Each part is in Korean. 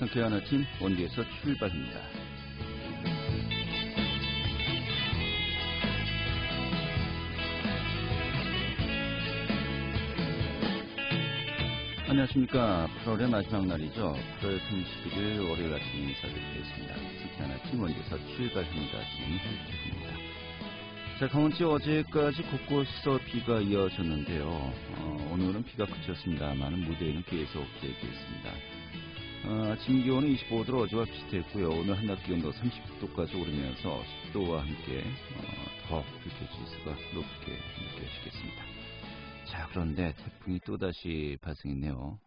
상쾌한 아침 원주에서 출발합니다. 안녕하십니까. 8월의 마지막 날이죠. 8월 31일 월요일 아침 인사드리겠습니다. 상쾌한 아침 원주에서 출발합니다. 진행이 헬태입니다. 자, 강원지 어제까지 곳곳에서 비가 이어졌는데요. 오늘은 비가 그쳤습니다만 무더위는 계속 되고 있습니다. 아침 기온은 25도로 어제와 비슷했고요. 오늘 한낮 기온도 30도까지 오르면서 습도와 함께 더 불쾌지수가 높게 느껴지겠습니다. 자, 그런데 태풍이 또다시 발생했네요.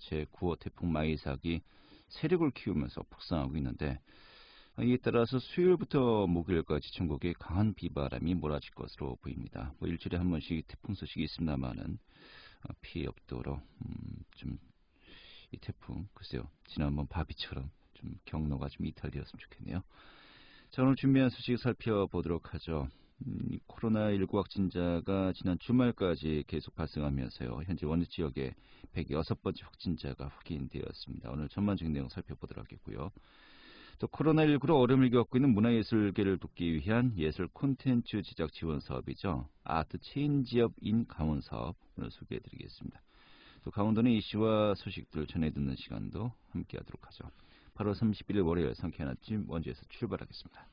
제9호 태풍 마이삭이 세력을 키우면서 북상하고 있는데 이에 따라서 수요일부터 목요일까지 전국에 강한 비바람이 몰아칠 것으로 보입니다. 일주일에 한 번씩 태풍 소식이 있습니다만은 피해 없도록 좀 이 태풍 글쎄요 지난번 바비처럼 좀 경로가 좀 이탈되었으면 좋겠네요. 자, 오늘 준비한 소식 살펴보도록 하죠. 코로나19 확진자가 지난 주말까지 계속 발생하면서요. 현재 원주 지역에 106번째 확진자가 확인되었습니다. 오늘 전반적인 내용 살펴보도록 하겠고요. 또 코로나19로 어려움을 겪고 있는 문화예술계를 돕기 위한 예술 콘텐츠 제작 지원 사업이죠. 아트 체인지업 인 강원 사업 오늘 소개해드리겠습니다. 또 강원도는 이슈와 소식들 전해듣는 시간도 함께하도록 하죠. 8월 31일 월요일 상쾌한 아침 원주에서 출발하겠습니다.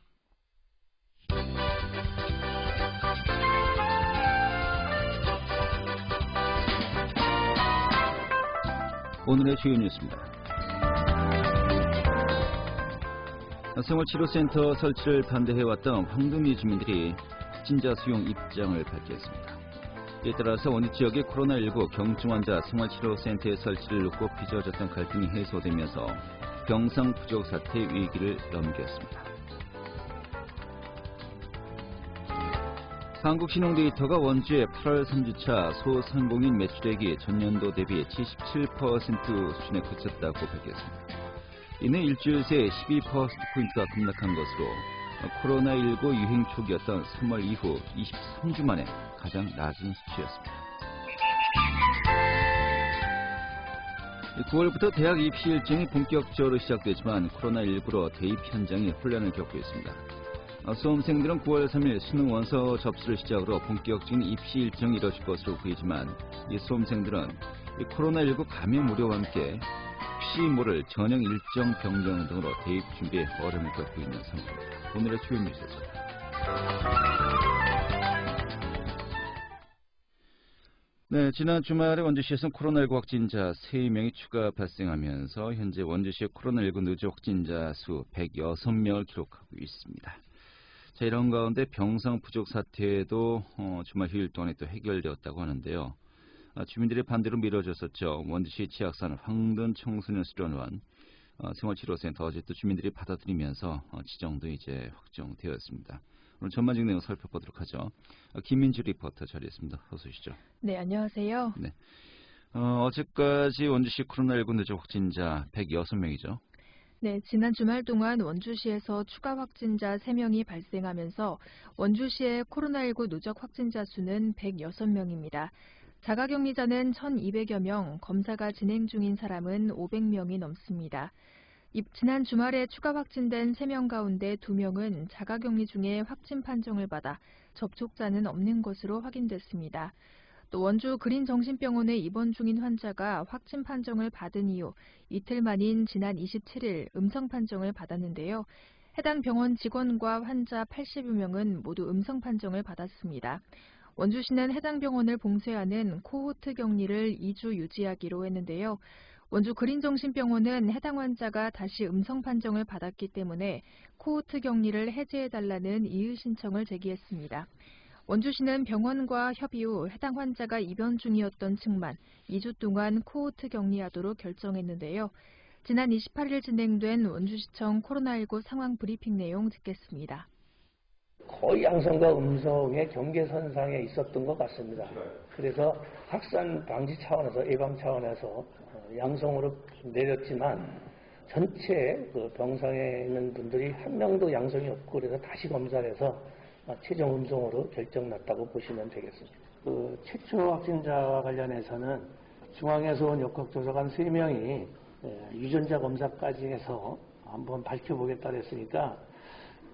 오늘의 주요 뉴스입니다. 생활치료센터 설치를 반대해왔던 황금리 주민들이 확진자 수용 입장을 밝혔습니다. 이에 따라서 원주 지역의 코로나19 경증 환자 생활치료센터의 설치를 놓고 빚어졌던 갈등이 해소되면서 병상 부족 사태 위기를 넘겼습니다. 한국신용데이터가 원주의 8월 3주차 소상공인 매출액이 전년도 대비 77% 수준에 그쳤다고 밝혔습니다. 이는 일주일 새 12%포인트가 급락한 것으로 코로나19 유행 초기였던 3월 이후 23주 만에 가장 낮은 수치였습니다. 9월부터 대학 입시 일정이 본격적으로 시작되지만 코로나19로 대입 현장이 혼란을 겪고 있습니다. 수험생들은 9월 3일 수능 원서 접수를 시작으로 본격적인 입시 일정이 이뤄질 것으로 보이지만 이 수험생들은 이 코로나19 감염 우려와 함께 혹시 모를 전형 일정 변경 등으로 대입 준비에 어려움을 겪고 있는 상황입니다. 오늘의 주요 뉴스죠. 네, 지난 주말에 원주시에서는 코로나19 확진자 3명이 추가 발생하면서 현재 원주시의 코로나19 누적 확진자 수 106명을 기록하고 있습니다. 자, 이런 가운데 병상 부족 사태도 주말 휴일 동안에 또 해결되었다고 하는데요. 주민들의 반대로 미뤄졌었죠. 원주시 치악산 황든 청소년 수련원 생활치료센터 어제 또 주민들이 받아들이면서 지정도 이제 확정되었습니다. 오늘 전반적인 내용 살펴보도록 하죠. 김민주 리포터 자리했습니다. 어서 오시죠. 네, 안녕하세요. 네. 어제까지 원주시 코로나19 누적 확진자 106명이죠. 네, 지난 주말 동안 원주시에서 추가 확진자 3명이 발생하면서 원주시의 코로나19 누적 확진자 수는 106명입니다. 자가격리자는 1,200여 명, 검사가 진행 중인 사람은 500명이 넘습니다. 지난 주말에 추가 확진된 3명 가운데 2명은 자가격리 중에 확진 판정을 받아 접촉자는 없는 것으로 확인됐습니다. 또 원주 그린정신병원에 입원 중인 환자가 확진 판정을 받은 이후 이틀 만인 지난 27일 음성 판정을 받았는데요. 해당 병원 직원과 환자 80여 명은 모두 음성 판정을 받았습니다. 원주시는 해당 병원을 봉쇄하는 코호트 격리를 2주 유지하기로 했는데요. 원주 그린정신병원은 해당 환자가 다시 음성 판정을 받았기 때문에 코호트 격리를 해제해달라는 이의 신청을 제기했습니다. 원주시는 병원과 협의 후 해당 환자가 입원 중이었던 층만 2주 동안 코호트 격리하도록 결정했는데요. 지난 28일 진행된 원주시청 코로나19 상황 브리핑 내용 듣겠습니다. 거의 양성과 음성의 경계선상에 있었던 것 같습니다. 그래서 확산 방지 차원에서 예방 차원에서 양성으로 내렸지만 전체 그 병상에 있는 분들이 한 명도 양성이 없고 그래서 다시 검사를 해서 최종 음성으로 결정났다고 보시면 되겠습니다. 그 최초 확진자와 관련해서는 중앙에서 온 역학조사관 3명이 유전자 검사까지 해서 한번 밝혀보겠다 그랬으니까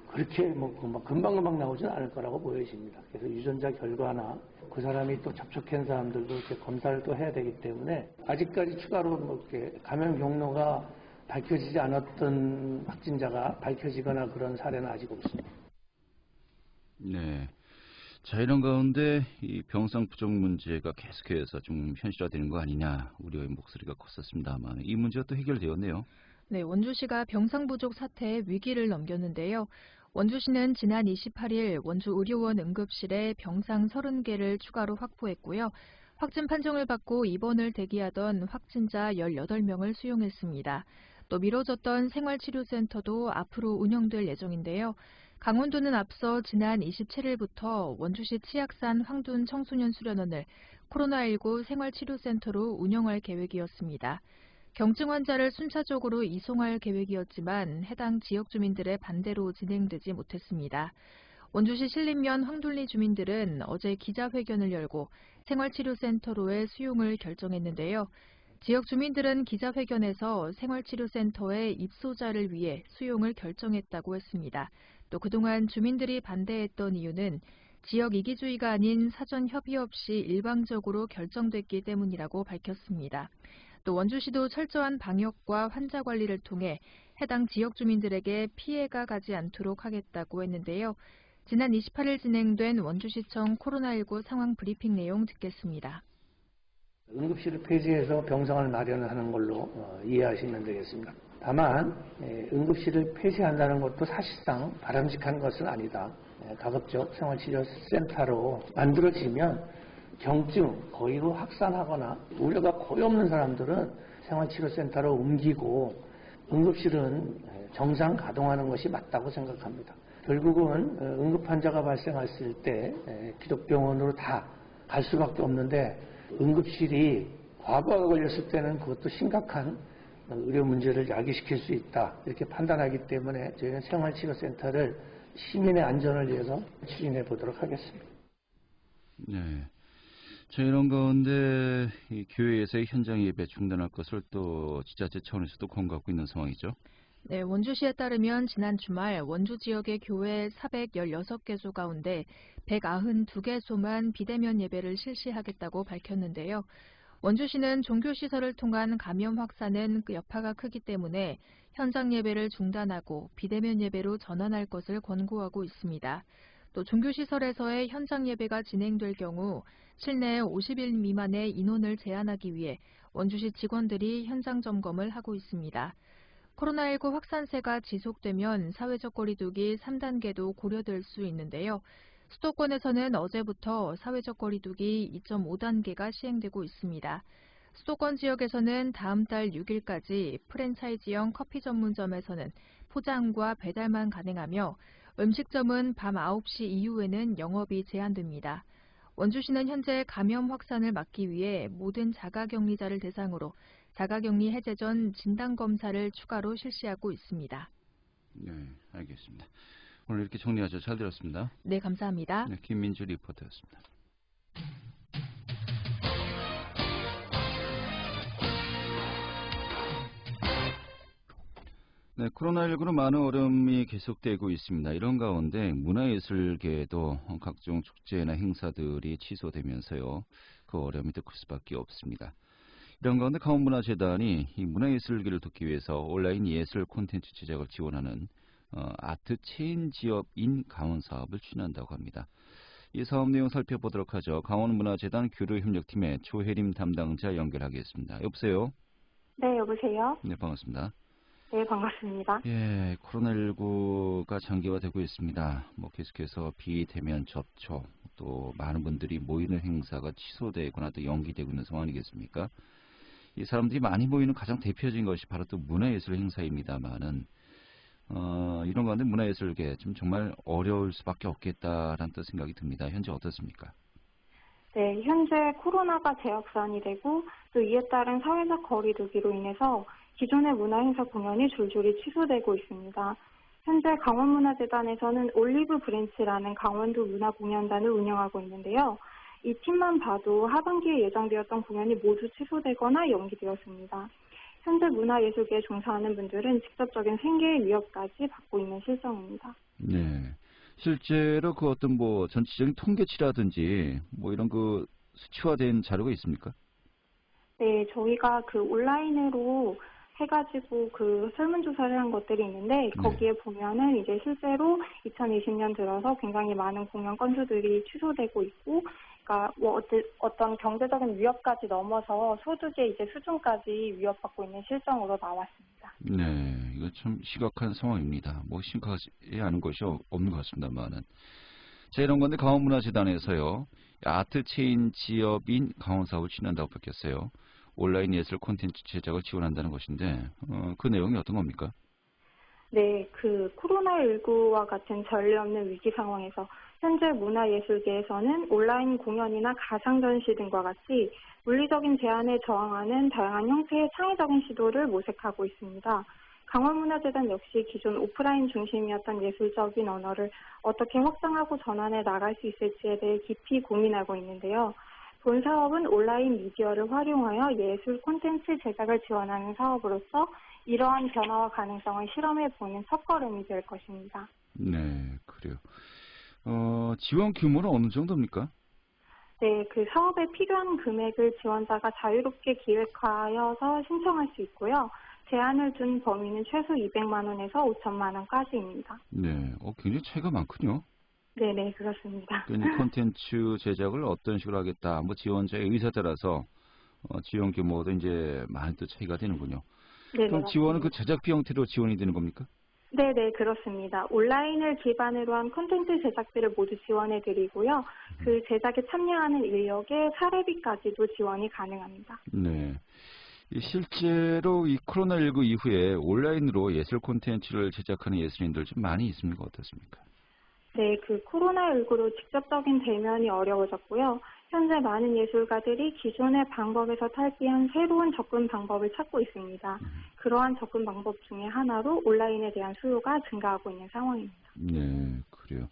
그렇게 금방금방 나오지는 않을 거라고 보여집니다. 그래서 유전자 결과나 그 사람이 또 접촉한 사람들도 이렇게 검사를 또 해야 되기 때문에 아직까지 추가로 이렇게 감염 경로가 밝혀지지 않았던 확진자가 밝혀지거나 그런 사례는 아직 없습니다. 네. 자, 이런 가운데 이 병상 부족 문제가 계속해서 좀 현실화되는 거 아니냐 우려의 목소리가 컸었습니다만 이 문제가 또 해결되었네요. 네, 원주시가 병상 부족 사태의 위기를 넘겼는데요. 원주시는 지난 28일 원주 의료원 응급실에 병상 30개를 추가로 확보했고요. 확진 판정을 받고 입원을 대기하던 확진자 18명을 수용했습니다. 또 미뤄졌던 생활치료센터도 앞으로 운영될 예정인데요. 강원도는 앞서 지난 27일부터 원주시 치악산 황둔 청소년 수련원을 코로나19 생활치료센터로 운영할 계획이었습니다. 경증 환자를 순차적으로 이송할 계획이었지만 해당 지역 주민들의 반대로 진행되지 못했습니다. 원주시 신림면 황둘리 주민들은 어제 기자회견을 열고 생활치료센터로의 수용을 결정했는데요. 지역 주민들은 기자회견에서 생활치료센터의 입소자를 위해 수용을 결정했다고 했습니다. 또 그동안 주민들이 반대했던 이유는 지역 이기주의가 아닌 사전 협의 없이 일방적으로 결정됐기 때문이라고 밝혔습니다. 또 원주시도 철저한 방역과 환자 관리를 통해 해당 지역 주민들에게 피해가 가지 않도록 하겠다고 했는데요. 지난 28일 진행된 원주시청 코로나19 상황 브리핑 내용 듣겠습니다. 응급실을 폐지해서 병상을 마련하는 걸로 이해하시면 되겠습니다. 다만 응급실을 폐지한다는 것도 사실상 바람직한 것은 아니다. 가급적 생활치료센터로 만들어지면 경증 거의로 확산하거나 우려가 거의 없는 사람들은 생활치료센터로 옮기고 응급실은 정상 가동하는 것이 맞다고 생각합니다. 결국은 응급환자가 발생했을 때 기독병원으로 다 갈 수밖에 없는데 응급실이 과부하가 걸렸을 때는 그것도 심각한 의료 문제를 야기시킬 수 있다. 이렇게 판단하기 때문에 저희는 생활치료센터를 시민의 안전을 위해서 추진해 보도록 하겠습니다. 네. 자, 이런 가운데 이 교회에서의 현장 예배 중단할 것을 또 지자체 차원에서도 권고하고 있는 상황이죠. 네, 원주시에 따르면 지난 주말 원주 지역의 교회 416개소 가운데 192개소만 비대면 예배를 실시하겠다고 밝혔는데요. 원주시는 종교시설을 통한 감염 확산은 여파가 크기 때문에 현장 예배를 중단하고 비대면 예배로 전환할 것을 권고하고 있습니다. 또 종교시설에서의 현장 예배가 진행될 경우 실내에 50인 미만의 인원을 제한하기 위해 원주시 직원들이 현장 점검을 하고 있습니다. 코로나19 확산세가 지속되면 사회적 거리두기 3단계도 고려될 수 있는데요. 수도권에서는 어제부터 사회적 거리두기 2.5단계가 시행되고 있습니다. 수도권 지역에서는 다음 달 6일까지 프랜차이즈형 커피 전문점에서는 포장과 배달만 가능하며 음식점은 밤 9시 이후에는 영업이 제한됩니다. 원주시는 현재 감염 확산을 막기 위해 모든 자가격리자를 대상으로 자가격리 해제 전 진단검사를 추가로 실시하고 있습니다. 네, 알겠습니다. 오늘 이렇게 정리하죠. 잘 들었습니다. 네, 감사합니다. 네, 김민주 리포터였습니다. 네, 코로나19로 많은 어려움이 계속되고 있습니다. 이런 가운데 문화예술계에도 각종 축제나 행사들이 취소되면서요. 그 어려움이 더 클 수밖에 없습니다. 이런 가운데 강원문화재단이 이 문화예술계를 돕기 위해서 온라인 예술 콘텐츠 제작을 지원하는 아트 체인지업인 강원 사업을 추진한다고 합니다. 이 사업 내용 살펴보도록 하죠. 강원문화재단 교류협력팀의 조혜림 담당자 연결하겠습니다. 여보세요? 네, 여보세요? 네, 반갑습니다. 네, 반갑습니다. 예, 코로나19가 장기화되고 있습니다. 계속해서 비대면 접촉, 또 많은 분들이 모이는 행사가 취소되거나 또 연기되고 있는 상황 아니겠습니까? 이 사람들이 많이 모이는 가장 대표적인 것이 바로 또 문화예술 행사입니다만은 이런 가운데 문화예술계 좀 정말 어려울 수밖에 없겠다라는 또 생각이 듭니다. 현재 어떻습니까? 네, 현재 코로나가 재확산이 되고 또 이에 따른 사회적 거리두기로 인해서 기존의 문화행사 공연이 줄줄이 취소되고 있습니다. 현재 강원문화재단에서는 올리브 브랜치라는 강원도 문화공연단을 운영하고 있는데요. 이 팀만 봐도 하반기에 예정되었던 공연이 모두 취소되거나 연기되었습니다. 현재 문화예술계에 종사하는 분들은 직접적인 생계의 위협까지 받고 있는 실정입니다. 네. 실제로 그 어떤 뭐 전체적인 통계치라든지 뭐 이런 그 수치화된 자료가 있습니까? 네, 저희가 그 온라인으로 해가지고 그 설문조사를 한 것들이 있는데 거기에 보면은 이제 실제로 2020년 들어서 굉장히 많은 공연 건수들이 취소되고 있고, 그러니까 뭐 어떤 경제적인 위협까지 넘어서 소득의 이제 수준까지 위협받고 있는 실정으로 나왔습니다. 네, 이거 참 심각한 상황입니다. 뭐 심각하지 않은 것이 없는 것 같습니다만은. 자, 이런 건데 강원문화재단에서요, 아트체인 지역인 강원 사업을 진행한다고 밝혔어요. 온라인 예술 콘텐츠 제작을 지원한다는 것인데 그 내용이 어떤 겁니까? 네, 그 코로나19와 같은 전례 없는 위기 상황에서 현재 문화예술계에서는 온라인 공연이나 가상전시 등과 같이 물리적인 제한에 저항하는 다양한 형태의 창의적인 시도를 모색하고 있습니다. 강원문화재단 역시 기존 오프라인 중심이었던 예술적인 언어를 어떻게 확장하고 전환해 나갈 수 있을지에 대해 깊이 고민하고 있는데요. 본 사업은 온라인 미디어를 활용하여 예술 콘텐츠 제작을 지원하는 사업으로서 이러한 변화와 가능성을 실험해보는 첫걸음이 될 것입니다. 네, 그래요. 지원 규모는 어느 정도입니까? 네, 그 사업에 필요한 금액을 지원자가 자유롭게 기획하여서 신청할 수 있고요. 제한을 둔 범위는 최소 200만 원에서 5천만 원까지입니다. 네, 굉장히 차이가 많군요. 네네, 그렇습니다. 그러니까 콘텐츠 제작을 어떤 식으로 하겠다, 뭐 지원자의 의사에 따라서 지원 규모도 이제 많이 또 차이가 되는군요. 네네, 그럼 지원은 그 맞습니다. 제작비 형태로 지원이 되는 겁니까? 네네, 그렇습니다. 온라인을 기반으로 한 콘텐츠 제작비를 모두 지원해드리고요. 그 제작에 참여하는 인력의 사례비까지도 지원이 가능합니다. 네. 실제로 이 코로나19 이후에 온라인으로 예술 콘텐츠를 제작하는 예술인들 좀 많이 있습니까? 어떻습니까? 네, 그 코로나19로 직접적인 대면이 어려워졌고요. 현재 많은 예술가들이 기존의 방법에서 탈피한 새로운 접근 방법을 찾고 있습니다. 그러한 접근 방법 중에 하나로 온라인에 대한 수요가 증가하고 있는 상황입니다. 네, 그래요.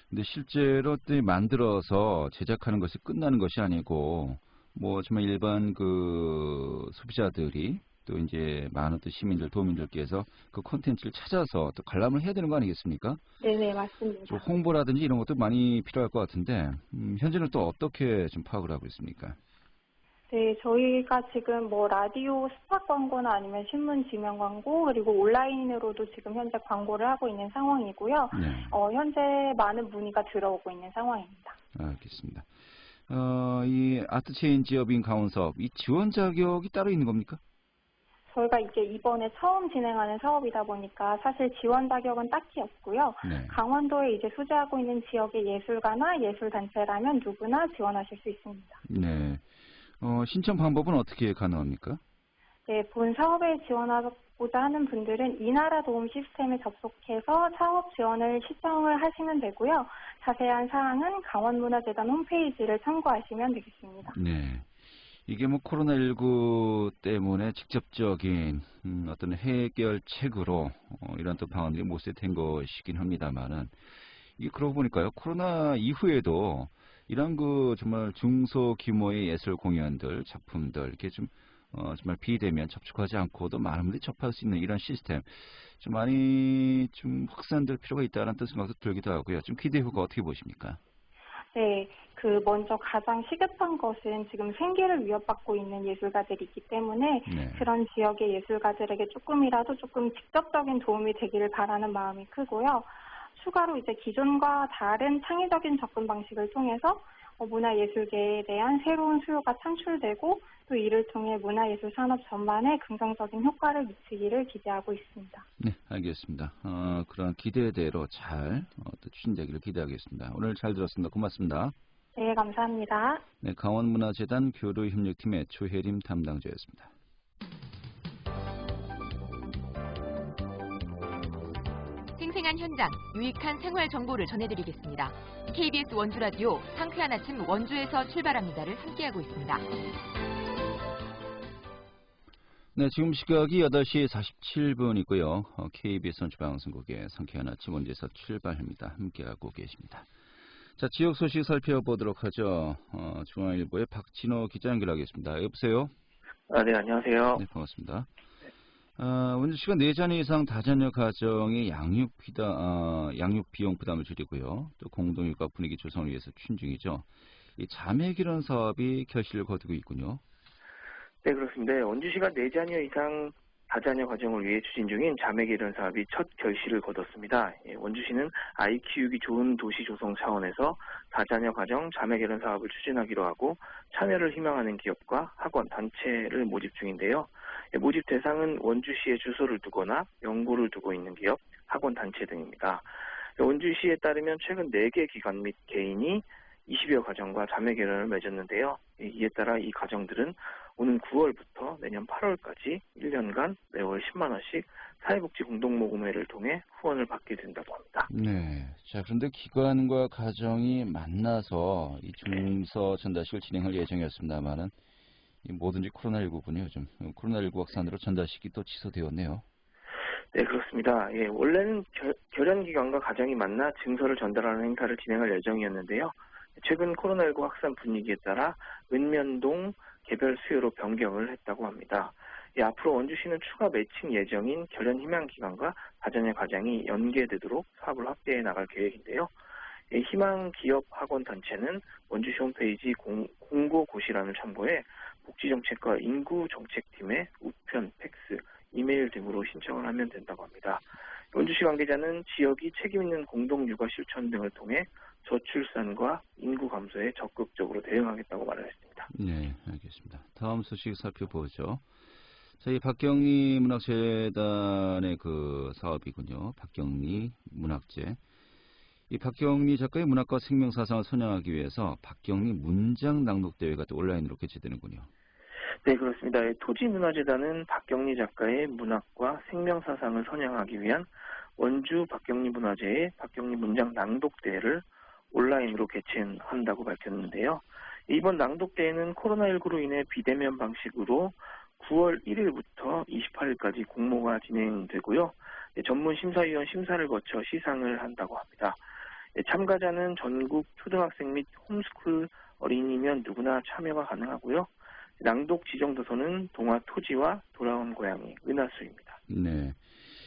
근데 실제로 또 만들어서 제작하는 것이 끝나는 것이 아니고, 뭐 정말 일반 그 소비자들이 또 이제 많은 또 시민들, 도민들께서 그 콘텐츠를 찾아서 또 관람을 해야 되는 거 아니겠습니까? 네네, 맞습니다. 좀 홍보라든지 이런 것도 많이 필요할 것 같은데, 현재는 또 어떻게 좀 파악을 하고 있습니까? 네, 저희가 지금 뭐 라디오 스팟 광고나 아니면 신문 지명 광고 그리고 온라인으로도 지금 현재 광고를 하고 있는 상황이고요. 네. 현재 많은 문의가 들어오고 있는 상황입니다. 알겠습니다. 이 아트체인 지역인 강원 사업, 이 지원 자격이 따로 있는 겁니까? 저희가 이제 이번에 처음 진행하는 사업이다 보니까 사실 지원 자격은 딱히 없고요. 네. 강원도에 이제 소재하고 있는 지역의 예술가나 예술단체라면 누구나 지원하실 수 있습니다. 네. 신청 방법은 어떻게 가능합니까? 네, 본 사업에 지원하고자 하는 분들은 이나라 도움 시스템에 접속해서 사업 지원을 신청을 하시면 되고요. 자세한 사항은 강원문화재단 홈페이지를 참고하시면 되겠습니다. 네. 이게 뭐 코로나19 때문에 직접적인 어떤 해결책으로 이런 또 방안들이 모색된 것이긴 합니다만은, 이게 그러고 보니까요, 코로나 이후에도 이런 그 정말 중소 규모의 예술 공연들, 작품들 이렇게 좀 정말 비대면 접촉하지 않고도 많은 분들이 접할 수 있는 이런 시스템 좀 많이 좀 확산될 필요가 있다는 또 생각도 들기도 하고요. 좀 기대 후가 어떻게 보십니까? 네, 그 먼저 가장 시급한 것은 지금 생계를 위협받고 있는 예술가들이 있기 때문에 네. 그런 지역의 예술가들에게 조금이라도 조금 직접적인 도움이 되기를 바라는 마음이 크고요. 추가로 이제 기존과 다른 창의적인 접근 방식을 통해서 문화예술계에 대한 새로운 수요가 창출되고 또 이를 통해 문화예술 산업 전반에 긍정적인 효과를 미치기를 기대하고 있습니다. 네, 알겠습니다. 그런 기대대로 잘 또 추진되기를 기대하겠습니다. 오늘 잘 들었습니다. 고맙습니다. 네, 감사합니다. 네, 강원문화재단 교류협력팀의 조혜림 담당자였습니다. 생생한 현장, 유익한 생활 정보를 전해드리겠습니다. KBS 원주라디오 상쾌한 아침 원주에서 출발합니다를 함께하고 있습니다. 네, 지금 시각이 8시 47분이고요. KBS 원주방송국의 상쾌한 아침 원주에서 출발합니다. 함께하고 계십니다. 자, 지역 소식 살펴보도록 하죠. 중앙일보의 박진호 기자 연결하겠습니다. 여보세요? 네, 안녕하세요. 네, 반갑습니다. 원주시가 4자녀 이상 다자녀 가정의 양육 비용 부담을 줄이고요. 또 공동육아 분위기 조성을 위해서 추진 중이죠. 이 자매 결혼 사업이 결실을 거두고 있군요. 네, 그렇습니다. 원주시가 4자녀 이상 다자녀 가정을 위해 추진 중인 자매 결혼 사업이 첫 결실을 거뒀습니다. 원주시는 아이 키우기 좋은 도시 조성 차원에서 다자녀 가정 자매 결혼 사업을 추진하기로 하고 참여를 희망하는 기업과 학원, 단체를 모집 중인데요. 모집 대상은 원주시에 주소를 두거나 연구를 두고 있는 기업, 학원, 단체 등입니다. 원주시에 따르면 최근 4개 기관 및 개인이 20여 가정과 자매 결혼을 맺었는데요. 이에 따라 이 가정들은 오는 9월부터 내년 8월까지 1년간 매월 10만 원씩 사회복지 공동모금회를 통해 후원을 받게 된다고 합니다. 네. 자, 그런데 기관과 가정이 만나서 이 중서 전달식을 진행할 예정이었습니다만은 뭐든지 코로나19군요. 요즘 코로나19 확산으로 전달식이 또 취소되었네요. 네, 그렇습니다. 원래는 결연기관과 가정이 만나 증서를 전달하는 행사를 진행할 예정이었는데요. 최근 코로나19 확산 분위기에 따라 읍면동 개별 수요로 변경을 했다고 합니다. 앞으로 원주시는 추가 매칭 예정인 결연희망기관과 다자녀 가정이 연계되도록 사업을 확대해 나갈 계획인데요. 희망기업 학원단체는 원주시 홈페이지 공고고시란을 참고해 복지정책과 인구정책팀에 우편, 팩스, 이메일 등으로 신청을 하면 된다고 합니다. 원주시 관계자는 지역이 책임있는 공동육아 실천 등을 통해 저출산과 인구 감소에 적극적으로 대응하겠다고 말을 했습니다. 네, 알겠습니다. 다음 소식 살펴보죠. 자, 이 박경리 문학재단의 그 사업이군요. 박경리 문학재. 이 박경리 작가의 문학과 생명사상을 선양하기 위해서 박경리 문장 낭독 대회가 또 온라인으로 개최되는군요. 네, 그렇습니다. 토지문화재단은 박경리 작가의 문학과 생명사상을 선양하기 위한 원주 박경리 문화재의 박경리 문장 낭독 대회를 온라인으로 개최한다고 밝혔는데요. 이번 낭독대회는 코로나19로 인해 비대면 방식으로 9월 1일부터 28일까지 공모가 진행되고요. 전문 심사위원 심사를 거쳐 시상을 한다고 합니다. 참가자는 전국 초등학생 및 홈스쿨 어린이면 누구나 참여가 가능하고요. 낭독 지정 도서는 동화 토지와 돌아온 고양이, 은하수입니다. 네,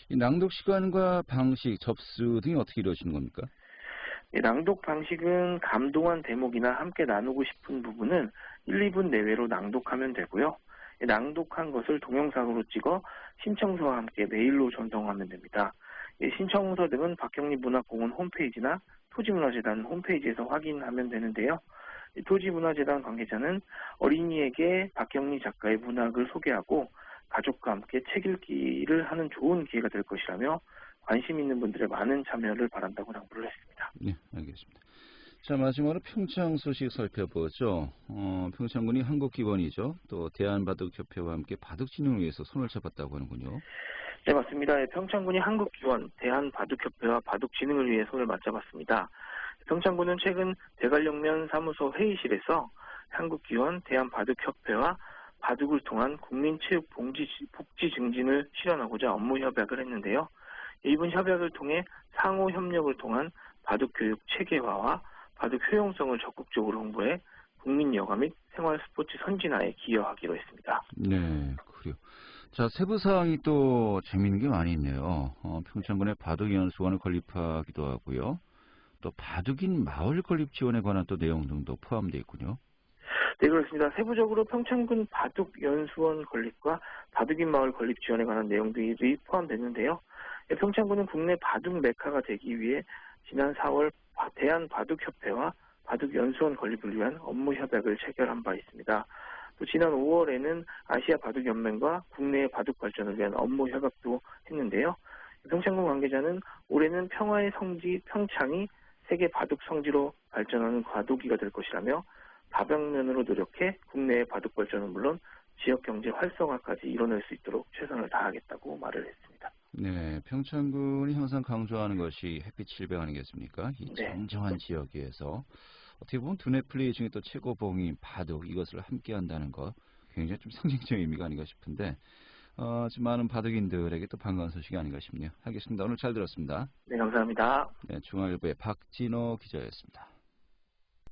이 낭독 시간과 방식, 접수 등이 어떻게 이루어지는 겁니까? 낭독 방식은 감동한 대목이나 함께 나누고 싶은 부분은 1, 2분 내외로 낭독하면 되고요. 낭독한 것을 동영상으로 찍어 신청서와 함께 메일로 전송하면 됩니다. 신청서 등은 박경리 문화공원 홈페이지나 토지문화재단 홈페이지에서 확인하면 되는데요. 토지문화재단 관계자는 어린이에게 박경리 작가의 문학을 소개하고 가족과 함께 책 읽기를 하는 좋은 기회가 될 것이라며 관심 있는 분들의 많은 참여를 바란다고 당부를 했습니다. 네, 알겠습니다. 자, 마지막으로 평창 소식 살펴보죠. 평창군이 한국기원이죠. 또 대한바둑협회와 함께 바둑 진흥을 위해서 손을 잡았다고 하는군요. 네, 맞습니다. 평창군이 한국기원, 대한바둑협회와 바둑 진흥을 위해 손을 맞잡았습니다. 평창군은 최근 대관령면 사무소 회의실에서 한국기원, 대한바둑협회와 바둑을 통한 국민체육 복지 증진을 실현하고자 업무 협약을 했는데요. 이번 협약을 통해 상호 협력을 통한 바둑 교육 체계화와 바둑 효용성을 적극적으로 홍보해 국민 여가 및 생활 스포츠 선진화에 기여하기로 했습니다. 네, 그래요. 자, 세부 사항이 또 재미있는 게 많이 있네요. 평창군의 바둑연수원을 건립하기도 하고요. 또 바둑인 마을 건립 지원에 관한 또 내용 등도 포함되어 있군요. 네, 그렇습니다. 세부적으로 평창군 바둑연수원 건립과 바둑인 마을 건립 지원에 관한 내용들이 포함됐는데요. 평창군은 국내 바둑 메카가 되기 위해 지난 4월 대한바둑협회와 바둑연수원 건립을 위한 업무 협약을 체결한 바 있습니다. 또 지난 5월에는 아시아 바둑연맹과 국내의 바둑 발전을 위한 업무 협약도 했는데요. 평창군 관계자는 올해는 평화의 성지 평창이 세계 바둑 성지로 발전하는 과도기가 될 것이라며 다방면으로 노력해 국내의 바둑 발전은 물론 지역 경제 활성화까지 이뤄낼 수 있도록 최선을 다하겠다고 말을 했습니다. 네, 평창군이 항상 강조하는 것이 햇빛 700 아니겠습니까? 이 정정한 지역에서 어떻게 보면 두뇌 플레이 중에 또 최고봉인 바둑 이것을 함께 한다는 것 굉장히 좀 상징적인 의미가 아닌가 싶은데 지금 많은 바둑인들에게 또 반가운 소식이 아닌가 싶네요. 알겠습니다. 오늘 잘 들었습니다. 네, 감사합니다. 네, 중앙일보의 박진호 기자였습니다.